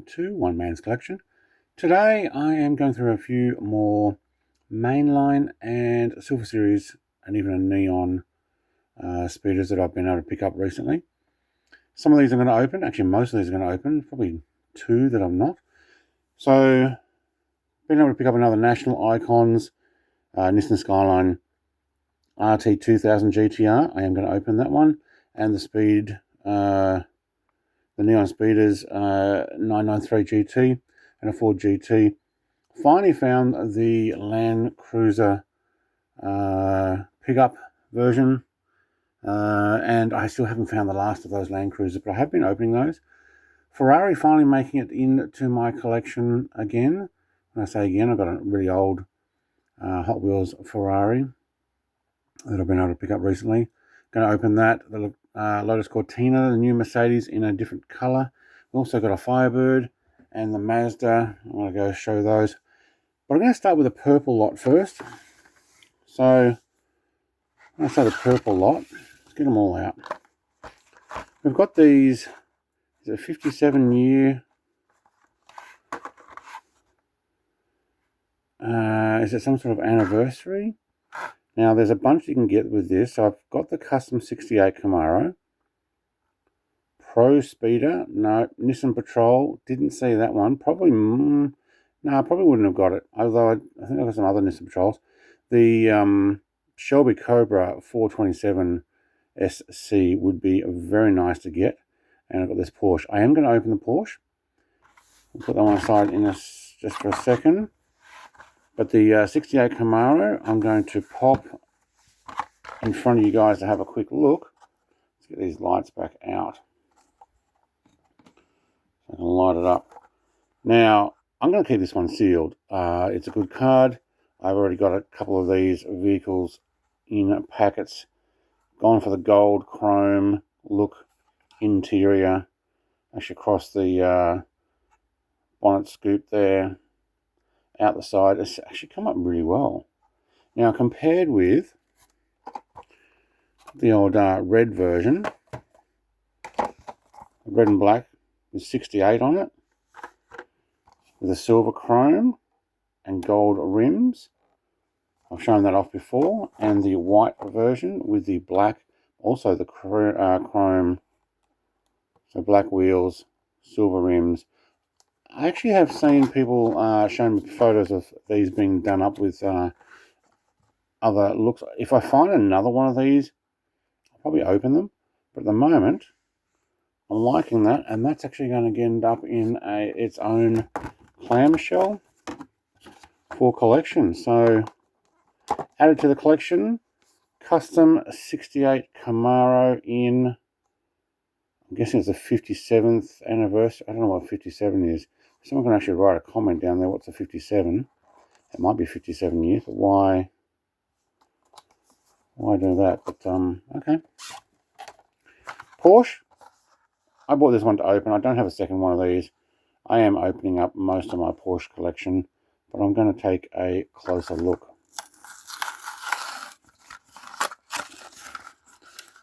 to One Man's Collection. Today I am going through a few more mainline and Silver Series and even a neon speeders that I've been able to pick up recently. Some of these are going to open, actually most of these are going to open, probably two that I'm not. So, been able to pick up another National Icons Nissan Skyline RT2000 GTR. I am going to open that one, and the Speed, the Neon Speeders 993 GT and a Ford GT. Finally found the Land Cruiser pickup version, and I still haven't found the last of those Land Cruisers, but I have been opening those. Ferrari finally making it into my collection again. When I say again, I've got a really old Hot Wheels Ferrari that I've been able to pick up recently. Going to open that. The Lotus Cortina, the new Mercedes in a different colour. We've also got a Firebird and the Mazda. I want to go show those. But I'm going to start with the purple lot first. So, when I say the purple lot, let's get them all out. We've got these, is it a 57 year? Is it some sort of anniversary? Now, there's a bunch you can get with this. So I've got the Custom 68 Camaro. Pro Speeder, no. Nissan Patrol, didn't see that one. Probably, no, I probably wouldn't have got it. Although I think I've got some other Nissan Patrols. The Shelby Cobra 427 SC would be very nice to get. And I've got this Porsche. I am going to open the Porsche. I'll put that one aside in just for a second. But the 68 Camaro, I'm going to pop in front of you guys to have a quick look. Let's get these lights back out. So I can light it up. Now, I'm going to keep this one sealed. It's a good card. I've already got a couple of these vehicles in packets. Gone for the gold chrome look interior. Actually across the bonnet scoop there. Out the side. It's actually come up really well. Now, compared with the old red version, red and black with 68 on it, with a silver chrome and gold rims. I've shown that off before. And the white version with the black, also the chrome, so black wheels, silver rims. I actually have seen people showing me photos of these being done up with other looks. If I find another one of these, I'll probably open them. But at the moment, I'm liking that, and that's actually going to end up in its own clamshell for collection. So, added to the collection, Custom 68 Camaro in, I'm guessing it's the 57th anniversary. I don't know what 57 is. Someone can actually write a comment down there. What's a 57? It might be 57 years, but why do that? But okay. Porsche. I bought this one to open. I don't have a second one of these. I am opening up most of my Porsche collection, but I'm going to take a closer look.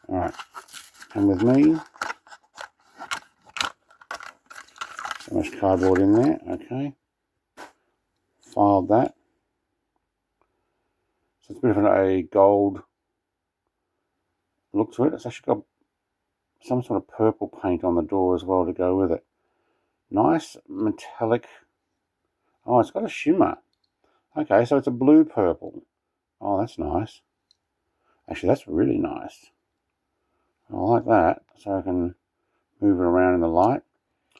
All right, come with me. So much cardboard in there. Okay. Filed that. So it's a bit of a gold look to it. It's actually got some sort of purple paint on the door as well to go with it. Nice metallic. Oh, it's got a shimmer. Okay, so it's a blue purple. Oh, that's nice. Actually, that's really nice. I like that. So I can move it around in the light.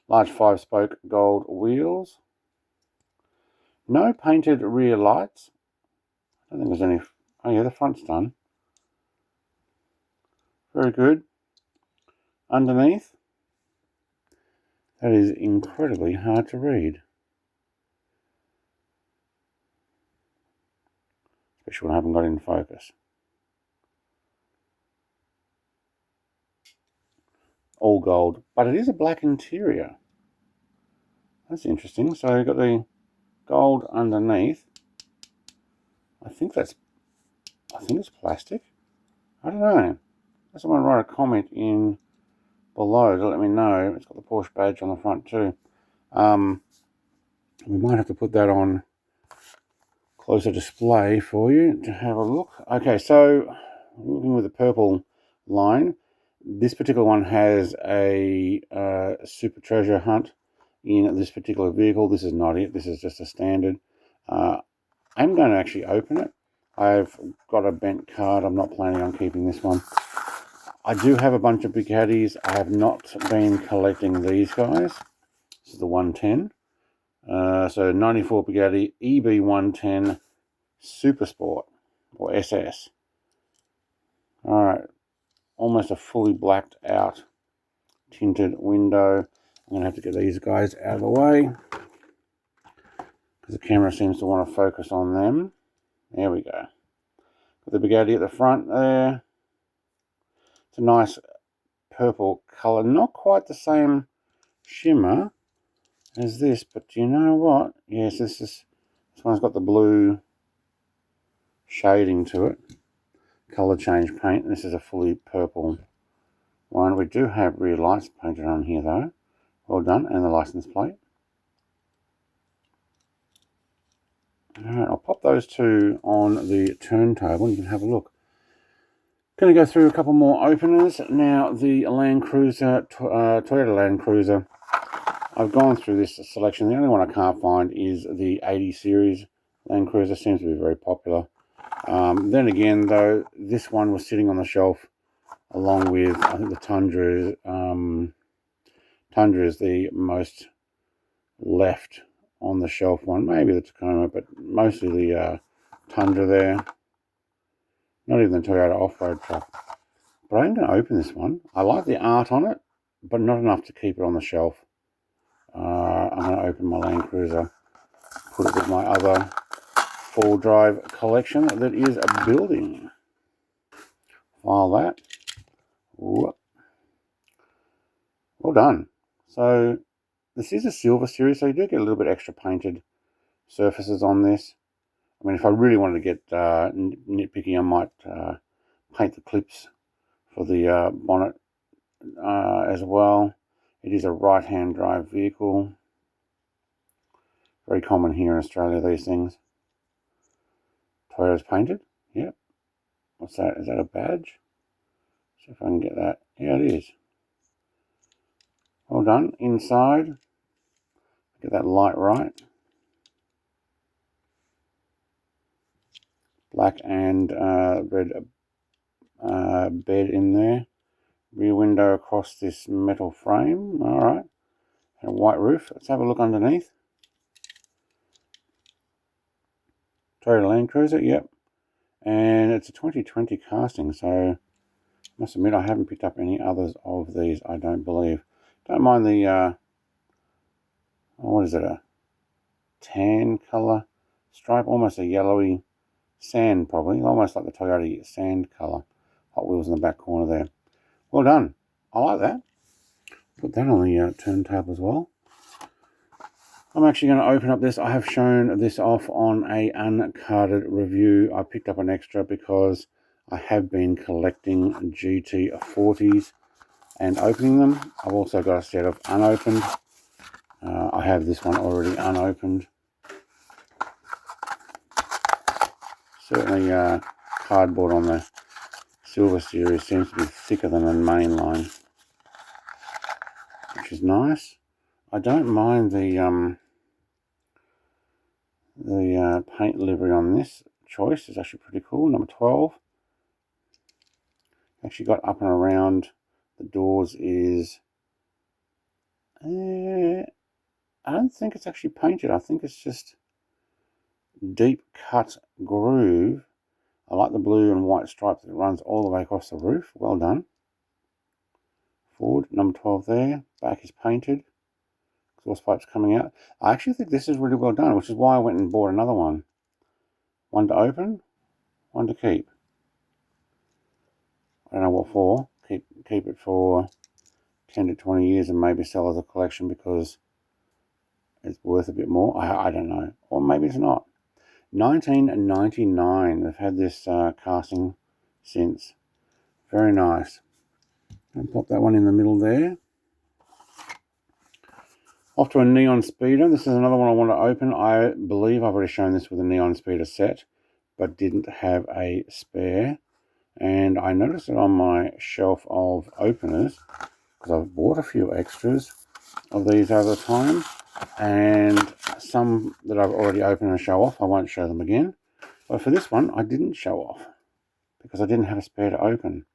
Large 5-spoke gold wheels. No painted rear lights. I don't think there's any. Oh yeah, the front's done. Very good. Underneath, that is incredibly hard to read. Especially when I haven't got it in focus. All gold, but it is a black interior. That's interesting. So you've got the gold underneath. I think it's plastic. I don't know. Someone write a comment in below to let me know. It's got the Porsche badge on the front too. We might have to put that on closer display for you to have a look. Okay, so looking with the purple line, this particular one has a super treasure hunt in this particular vehicle. This is not it. This is just a standard. I'm going to actually open it. I've got a bent card. I'm not planning on keeping this one. I do have a bunch of Bugattis. I have not been collecting these guys. This is the 110. So 94 Bugatti EB110 Super Sport or SS. Alright, almost a fully blacked out tinted window. I'm going to have to get these guys out of the way because the camera seems to want to focus on them. There we go. Got the Bugatti at the front there. It's a nice purple colour. Not quite the same shimmer as this, but you know what? Yes, this one's got the blue shading to it. Colour change paint. This is a fully purple one. We do have rear lights painted on here though. Well done. And the license plate. Alright, I'll pop those two on the turntable and you can have a look. Going to go through a couple more openers. Now the Land Cruiser, Toyota Land Cruiser. I've gone through this selection. The only one I can't find is the 80 series Land Cruiser. Seems to be very popular. Then again, though, this one was sitting on the shelf along with, I think, the Tundra. Tundra is the most left on the shelf one. Maybe the Tacoma, but mostly the Tundra there. Not even the Toyota off-road truck. But I'm going to open this one. I like the art on it, but not enough to keep it on the shelf. I'm going to open my Land Cruiser, put it with my other four-wheel drive collection that is building. File that. Well done. So this is a silver series, so you do get a little bit extra painted surfaces on this. I mean, if I really wanted to get nitpicky, I might paint the clips for the bonnet as well. It is a right-hand drive vehicle. Very common here in Australia, these things. Toyota's painted. Yep. What's that? Is that a badge? See if I can get that. Yeah, it is. Well done. Inside. Get that light right. Black and red bed in there. Rear window across this metal frame. Alright. And a white roof. Let's have a look underneath. Toyota Land Cruiser, yep. And it's a 2020 casting, so I must admit I haven't picked up any others of these, I don't believe. Don't mind the, what is it, a tan colour stripe, almost a yellowy sand probably, almost like the Toyota sand colour. Hot Wheels in the back corner there. Well done. I like that. Put that on the turntable as well. I'm actually going to open up this. I have shown this off on a uncarded review. I picked up an extra because I have been collecting GT40s and opening them. I've also got a set of unopened. I have this one already unopened. Certainly cardboard on the silver series seems to be thicker than the mainline, which is nice. I don't mind the paint livery on this choice. Is actually pretty cool. Number 12. Actually got up and around the doors is I don't think it's actually painted. I think it's just deep cut groove. I like the blue and white stripe that runs all the way across the roof. Well done. Forward, number 12 there. Back is painted. Exhaust pipes coming out. I actually think this is really well done, which is why I went and bought another one. One to open, one to keep. I don't know what for. Keep it for 10 to 20 years and maybe sell as a collection because it's worth a bit more. I don't know. Or maybe it's not. 1999. They've had this casting since. Very nice. I'll pop that one in the middle there. Off to a Neon Speeder. This is another one I want to open. I believe I've already shown this with a Neon Speeder set, but didn't have a spare. And I noticed it on my shelf of openers, because I've bought a few extras of these over time. And some that I've already opened and show off, I won't show them again. But for this one, I didn't show off, because I didn't have a spare to open.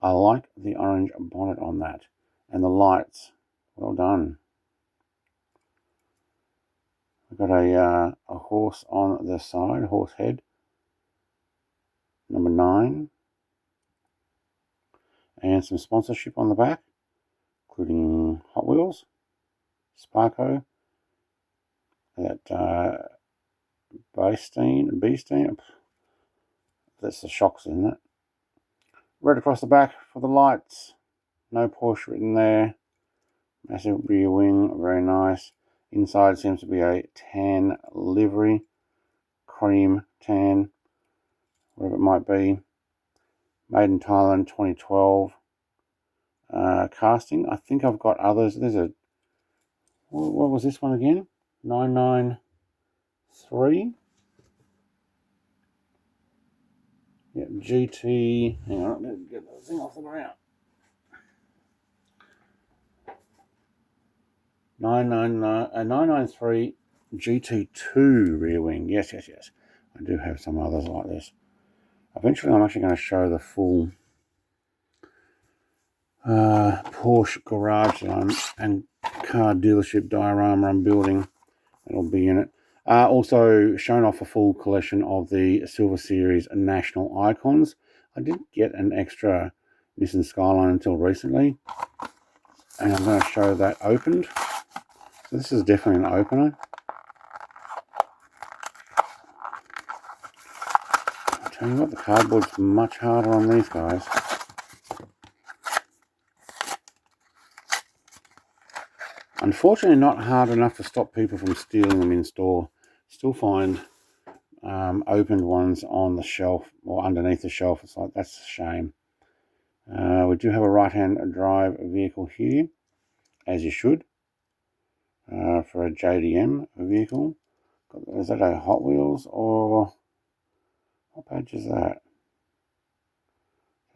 I like the orange bonnet on that. And the lights. Well done. I've got a horse on the side, horse head, number 9, and some sponsorship on the back, including Hot Wheels, Sparko, that Beasteen, that's the shocks, isn't it? Red across the back for the lights, no Porsche written there, massive rear wing, very nice. Inside seems to be a tan livery, cream tan, whatever it might be. Made in Thailand, 2012. Casting. I think I've got others. There's a... What was this one again? 993. Yeah, GT. Hang on, let me get the thing off the ground. 993 GT2 rear wing. Yes. I do have some others like this. Eventually, I'm actually going to show the full Porsche garage and car dealership diorama I'm building. It'll be in it. Also shown off a full collection of the Silver Series National Icons. I didn't get an extra Nissan Skyline until recently, and I'm going to show that opened. So this is definitely an opener. I'll tell you what, the cardboard's much harder on these guys. Unfortunately, not hard enough to stop people from stealing them in store. Still find opened ones on the shelf or underneath the shelf. It's like, that's a shame. We do have a right-hand drive vehicle here, as you should, for a JDM vehicle. Is that a Hot Wheels, or what badge is that?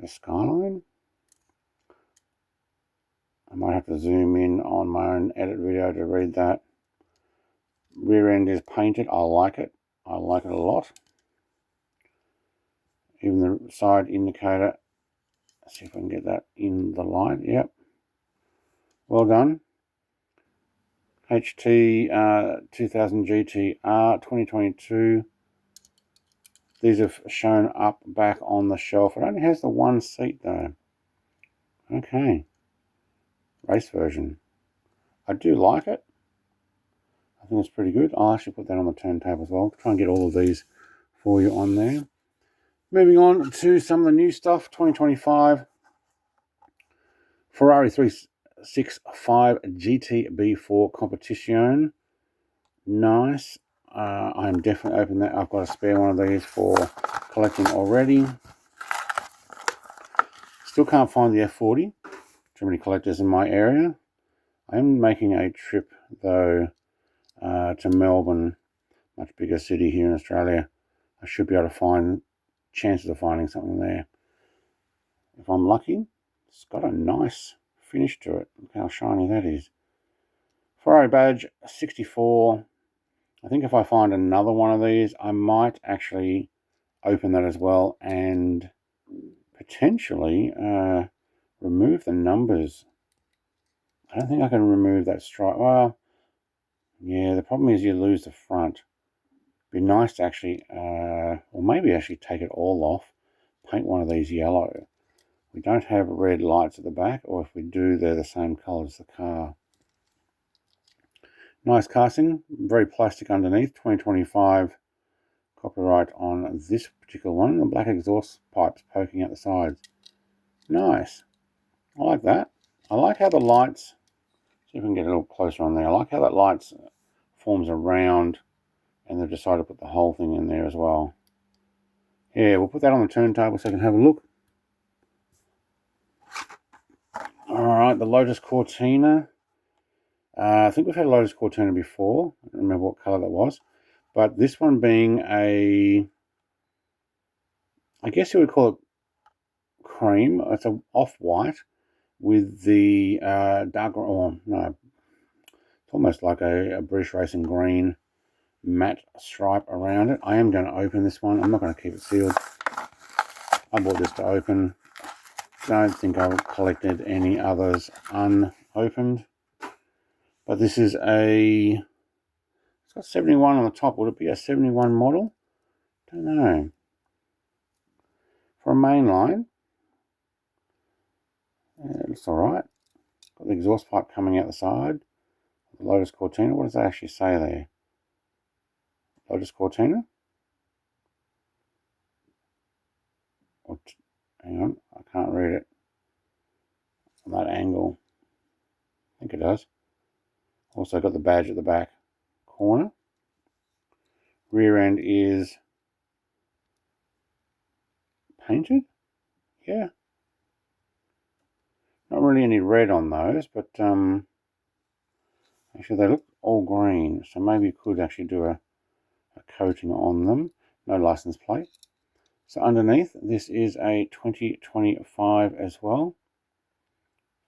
A Skyline? I might have to zoom in on my own edit video to read that. Rear end is painted. I like it. I like it a lot. Even the side indicator. Let's see if I can get that in the light. Yep. Well done. HT 2000 GTR 2022. These have shown up back on the shelf. It only has the one seat though. Okay. Race version. I do like it. I think it's pretty good. I'll actually put that on the turntable as well. Try and get all of these for you on there. Moving on to some of the new stuff. 2025 Ferrari 365 GT B4 Competition. Nice. I'm definitely opening that. I've got a spare one of these for collecting already. Still can't find the F40. Too many collectors in my area. I am making a trip though to Melbourne, much bigger city here in Australia. I should be able to find chances of finding something there. If I'm lucky, it's got a nice finish to it. Look how shiny that is. Ferrari badge 64. I think if I find another one of these, I might actually open that as well and potentially remove the numbers. I don't think I can remove that stripe. Well, yeah, the problem is you lose the front. It'd be nice to actually, or maybe actually take it all off, paint one of these yellow. We don't have red lights at the back, or if we do, they're the same colour as the car. Nice casting, very plastic underneath, 2025 copyright on this particular one. The black exhaust pipes poking out the sides. Nice. I like that. I like how the lights, see if we can get a little closer on there. I like how that lights forms around, and they've decided to put the whole thing in there as well. Yeah, we'll put that on the turntable so I can have a look. Alright, the Lotus Cortina. I think we've had a Lotus Cortina before. I don't remember what colour that was. But this one being I guess you would call it cream. It's a off-white with the dark, no, it's almost like a British Racing green matte stripe around it. I am going to open this one. I'm not going to keep it sealed. I bought this to open. Don't think I've collected any others unopened. But this is it's got 71 on the top. Would it be a 71 model? Don't know. For a mainline, it looks alright. Got the exhaust pipe coming out the side. The Lotus Cortina. What does that actually say there? Lotus Cortina? Hang on, I can't read it from that angle. I think it does. Also got the badge at the back corner. Rear end is painted. Yeah. Not really any red on those, but actually they look all green, so maybe you could actually do a coating on them. No license plate. So underneath, this is a 2025 as well.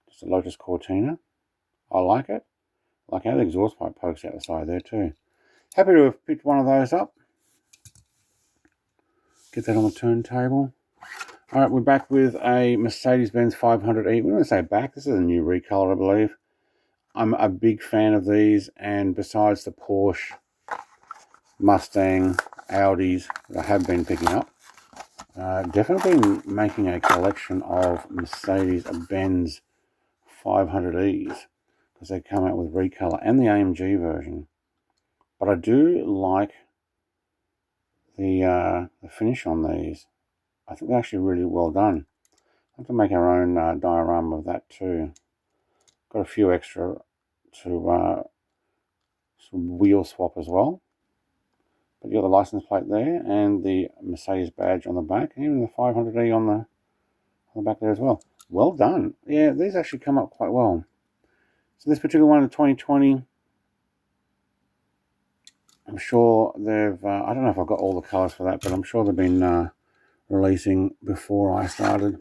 Just a Lotus Cortina. I like it. I like how the exhaust pipe pokes out the side there too. Happy to have picked one of those up. Get that on the turntable. Alright, we're back with a Mercedes-Benz 500e. We're going to say back. This is a new recolor, I believe. I'm a big fan of these, and besides the Porsche, Mustang, Audis that I have been picking up, definitely making a collection of Mercedes-Benz 500es because they come out with recolor and the AMG version. But I do like the finish on these. I think they're actually really well done. I have to make our own diorama of that too. Got a few extra to wheel swap as well. But you got the license plate there and the Mercedes badge on the back, and even the 500e on the back there as well. Well done. Yeah, these actually come up quite well. So this particular one in 2020, I'm sure they've, I don't know if I've got all the colours for that, but I'm sure they've been releasing before I started.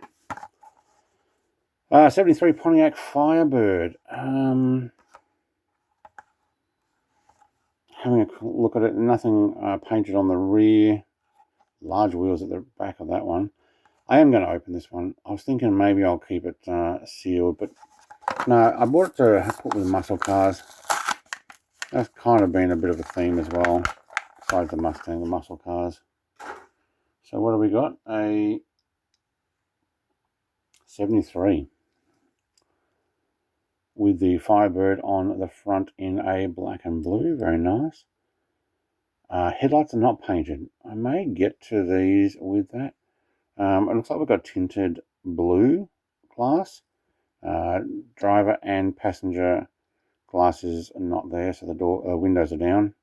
73 Pontiac Firebird. Having a look at it, nothing painted on the rear. Large wheels at the back of that one. I am going to open this one. I was thinking maybe I'll keep it sealed, but no, I bought it to put with muscle cars. That's kind of been a bit of a theme as well, besides the Mustang, the muscle cars. So what have we got? A 73 with the Firebird on the front in a black and blue. Very nice. Headlights are not painted. I may get to these with that. It looks like we've got tinted blue glass. Driver and passenger glasses are not there, so the windows are down.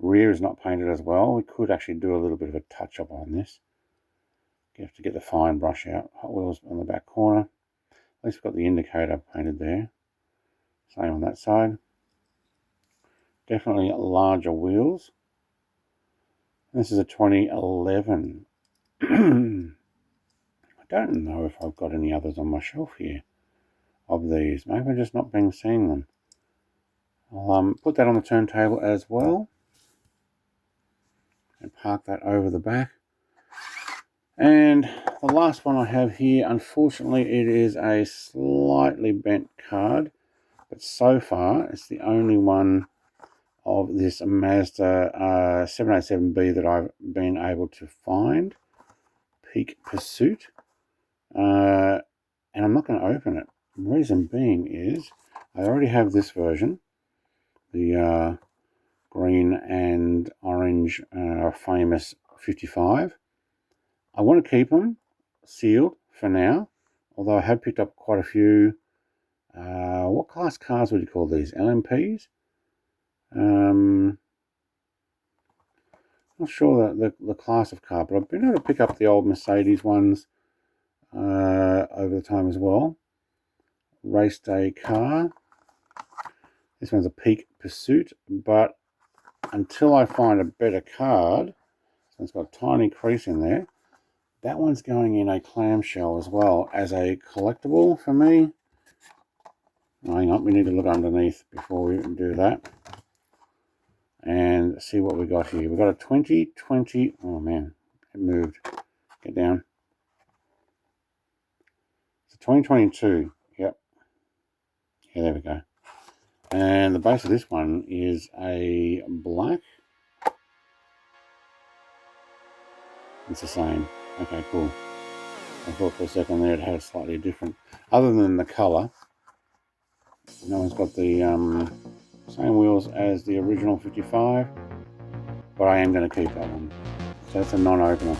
Rear is not painted as well. We could actually do a little bit of a touch-up on this. You have to get the fine brush out. Hot Wheels on the back corner. At least we've got the indicator painted there. Same on that side. Definitely larger wheels. This is a 2011. I don't know if I've got any others on my shelf here of these. Maybe I'm just not being seeing them. I'll put that on the turntable as well. And park that over the back. And the last one I have here, unfortunately, it is a slightly bent card. But so far, it's the only one of this Mazda 787B that I've been able to find. Peak Pursuit. And I'm not going to open it. The reason being is I already have this version. The green and orange famous 55. I want to keep them sealed for now, although I have picked up quite a few. What class cars would you call these? LMPs? Not sure the class of car, but I've been able to pick up the old Mercedes ones over the time as well. Race day car. This one's a Peak Pursuit, but until I find a better card, so it's got a tiny crease in there, that one's going in a clamshell as well as a collectible for me. Oh, hang on, we need to look underneath before we do that and see what we got here. We've got a 2020, oh man, it moved, get down. It's a 2022, yep, yeah, there we go. And the base of this one is a black. It's the same. Okay, cool. I thought for a second there it had a slightly different, other than the colour. No one's got the same wheels as the original 55, but I am going to keep that one. So that's a non-opener.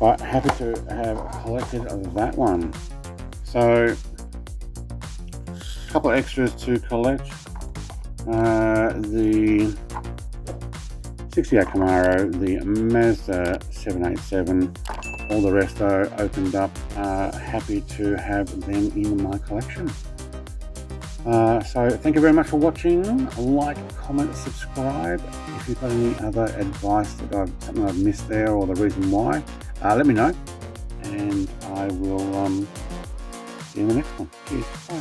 But happy to have collected that one. So a couple of extras to collect. The 68 Camaro, the Mazda 787, all the rest though opened up. Happy to have them in my collection. So thank you very much for watching. Like, comment, subscribe. If you've got any other advice that something I've missed there or the reason why, let me know, and I will see you in the next one. Cheers. Bye.